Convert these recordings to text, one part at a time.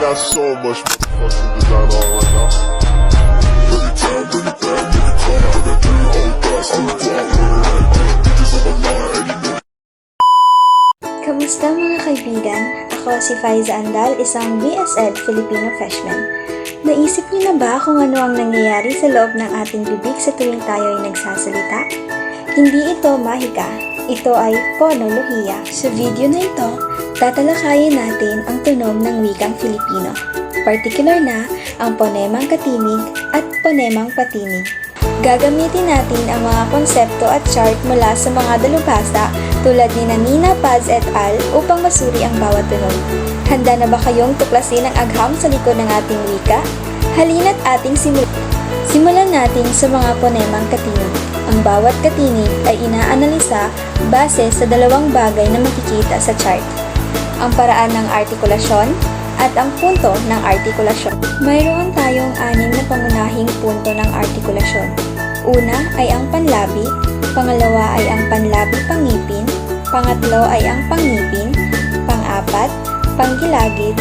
got so much fucking design on right now. Every time, bring it back, make it come out, that thing hold fast, I'm the block, bitches on my line, and you know. Kamusta mga kaibigan? Ako si Faiza Andal, isang BSED Filipino freshman. Naisip niyo na ba kung ano ang nangyayari sa loob ng ating bibig sa tuwing tayo ay nagsasalita? Hindi ito mahika, ito ay phonolohiya. Sa video na ito, tatalakayin natin ang tunog ng wikang Filipino. Particular na ang ponemang katinig at ponemang patinig. Gagamitin natin ang mga konsepto at chart mula sa mga dalubhasa tulad ni Nina Paz et al. Upang masuri ang bawat tunog. Handa na ba kayong tuklasin ang agham sa likod ng ating wika? Halina't ating simulan natin sa mga ponemang katinig. Ang bawat katinig ay inaanalisa base sa dalawang bagay na makikita sa chart. Ang paraan ng artikulasyon at ang punto ng artikulasyon. Mayroon tayong 6 na pangunahing punto ng artikulasyon. Una ay ang panlabi, pangalawa ay ang panlabi pangipin, pangatlo ay ang pangipin, pang-apat, panggilagid,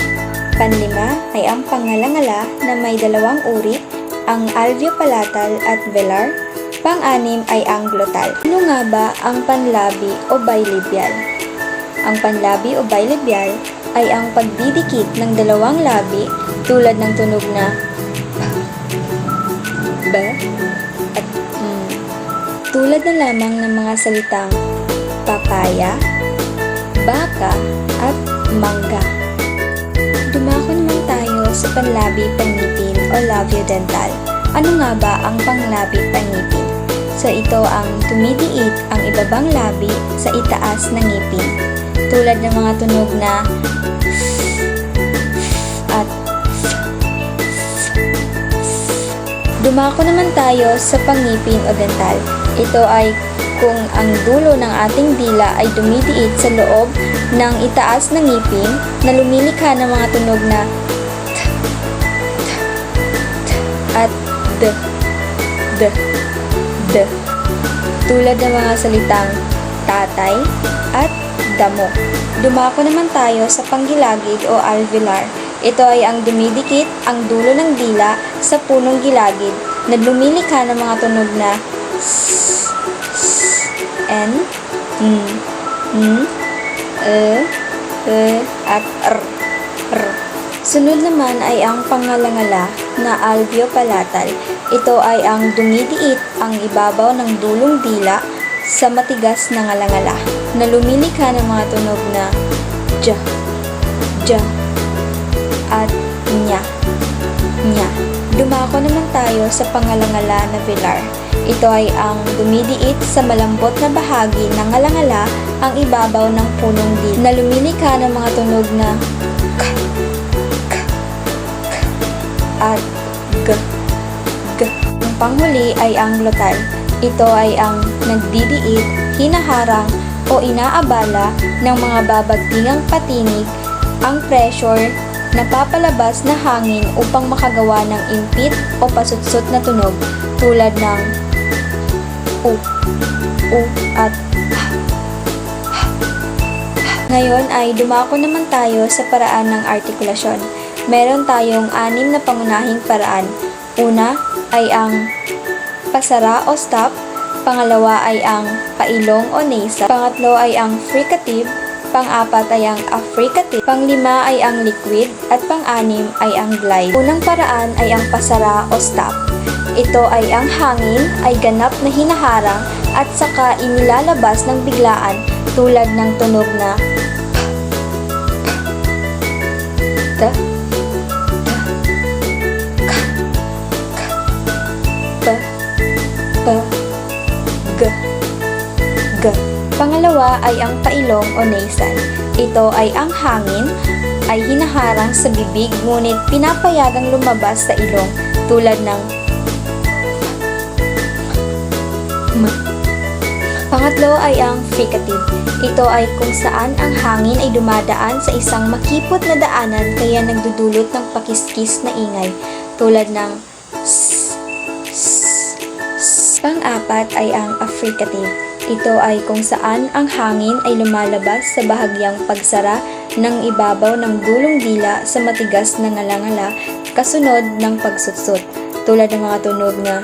panlima ay ang pangalangala na may dalawang uri, ang alveopalatal at velar, pang-anim ay ang glotal. Ano nga ba ang panlabi o bilabial? Ang panlabi o bilabial ay ang pagdidikit ng dalawang labi tulad ng tunog na b at tulad na lamang ng mga salitang papaya, baka at mangga. Dumako naman tayo sa panlabi pangipin o labiodental. Ano nga ba ang panglabi pangipin? So ito ang tumidiit ang ibabang labi sa itaas ng ngipin. Tulad ng mga tunog na at dumako naman tayo sa pangipin o dental. Ito ay kung ang dulo ng ating dila ay dumidiit sa loob ng itaas ng ngipin na lumilikha ng mga tunog na at d. Tulad ng mga salitang tatay at damo. Dumako naman tayo sa panggilagid o alveolar. Ito ay ang dumidikit ang dulo ng dila sa punong gilagid na lumilikha ng mga tunog na s, n, at r. Sunod naman ay ang pangalangala na alveopalatal. Ito ay ang dumidiit ang ibabaw ng dulong dila sa matigas na ngalangala na lumilikha ng mga tunog na j, at nya. Dumako naman tayo sa pangalangala na velar. Ito ay ang dumidiit sa malambot na bahagi ng ngalangala ang ibabaw ng punong dila na lumilikha ng mga tunog na k, at g. Ang panghuli ay ang glotal. Ito ay ang nagdidiit, hinaharang o inaabala ng mga babagtingang patinig ang pressure na papalabas na hangin upang makagawa ng impit o pasutsot na tunog tulad ng u at h. Ngayon ay dumako naman tayo sa paraan ng artikulasyon. Meron tayong 6 na pangunahing paraan. Una ay ang pasara o stop, pangalawa ay ang pailong o nasal, pangatlo ay ang fricative, pang-apat ay ang affricative, pang-5 ay ang liquid, at pang-6 ay ang glide. Unang paraan ay ang pasara o stop. Ito ay ang hangin ay ganap na hinaharang at saka inilalabas ng biglaan tulad ng tunog na t, g. Pangalawa ay ang pailong o nasal. Ito ay ang hangin ay hinaharang sa bibig ngunit pinapayagang lumabas sa ilong tulad ng m. Pangatlo ay ang fricative. Ito ay kung saan ang hangin ay dumadaan sa isang makipot na daanan kaya nagdudulot ng pakiskis na ingay tulad ng s. Pang-apat ay ang affricative. Ito ay kung saan ang hangin ay lumalabas sa bahagyang pagsara ng ibabaw ng dulong dila sa matigas na ngala-ngala kasunod ng pagsutsut, tulad ng mga tunog na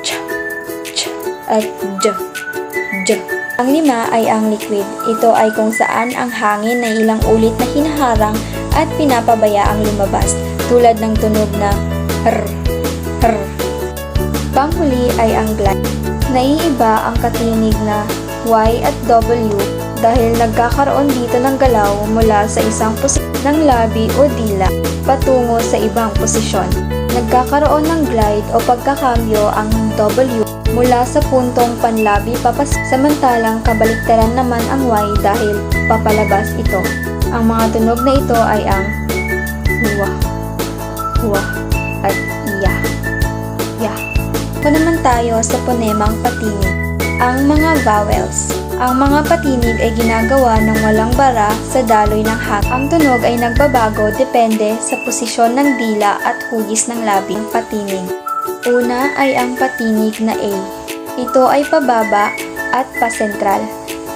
ch, ch, at j, j. Ang 5 ay ang liquid. Ito ay kung saan ang hangin ay ilang ulit na hinaharang at pinapabayaang lumabas, tulad ng tunog na r, r. Panghuli ay ang glide. Naiiba ang katinig na Y at W dahil nagkakaroon dito ng galaw mula sa isang posisyon ng labi o dila patungo sa ibang posisyon. Nagkakaroon ng glide o pagkakambyo ang W mula sa puntong panlabi samantalang kabaliktaran naman ang Y dahil papalabas ito. Ang mga tunog na ito ay ang huwa, huwa, at iya, ya. Kung naman tayo sa ponemang patinig, ang mga vowels. Ang mga patinig ay ginagawa ng walang bara sa daloy ng hangin. Ang tunog ay nagbabago depende sa posisyon ng dila at hugis ng labi ng patinig. Una ay ang patinig na A. Ito ay pababa at pasentral.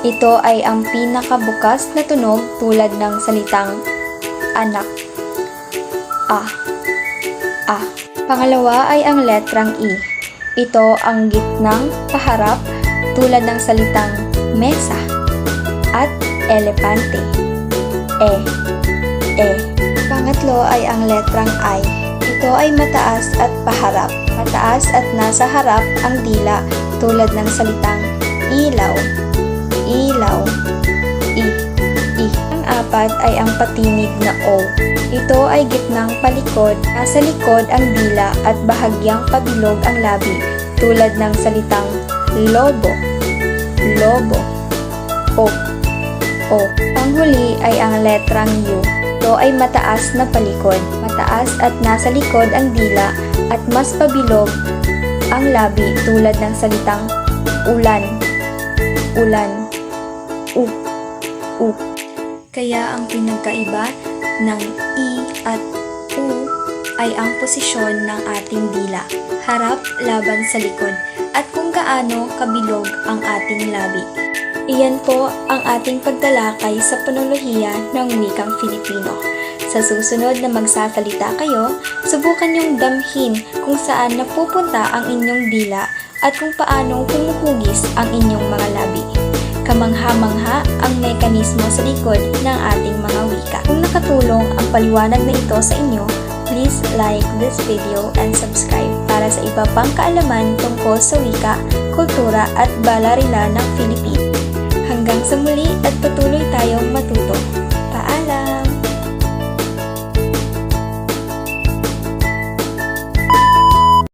Ito ay ang pinakabukas na tunog tulad ng salitang anak. A. A. Pangalawa ay ang letrang E. Ito ang gitnang paharap tulad ng salitang mesa at elepante. E. E. Pangatlo ay ang letrang I. Ito ay mataas at paharap. Mataas at nasa harap ang dila tulad ng salitang ilaw. Ilaw. I. I. Ang 4 ay ang patinig na O. Ito ay gitnang palikod, nasa likod ang dila at bahagyang pabilog ang labi tulad ng salitang lobo. Lobo. O. O. Panghuli ay ang letrang U. Ito ay mataas na palikod. Mataas at nasa likod ang dila at mas pabilog ang labi tulad ng salitang ulan. Ulan. U. U. Kaya ang pinagkaiba ng I at U ay ang posisyon ng ating dila, harap laban sa likod, at kung gaano kabilog ang ating labi. Iyan po ang ating pagtalakay sa ponolohiya ng wikang Filipino. Sa susunod na magsasalita kayo, subukan niyong damhin kung saan napupunta ang inyong dila at kung paanong humuhugis ang inyong mga labi. Kamangha-mangha ang mekanismo sa likod ng ating mga wika. Kung nakatulong ang paliwanag na ito sa inyo, please like this video and subscribe para sa iba pang kaalaman tungkol sa wika, kultura at balarila ng Filipino. Hanggang sa muli at patuloy tayong matuto.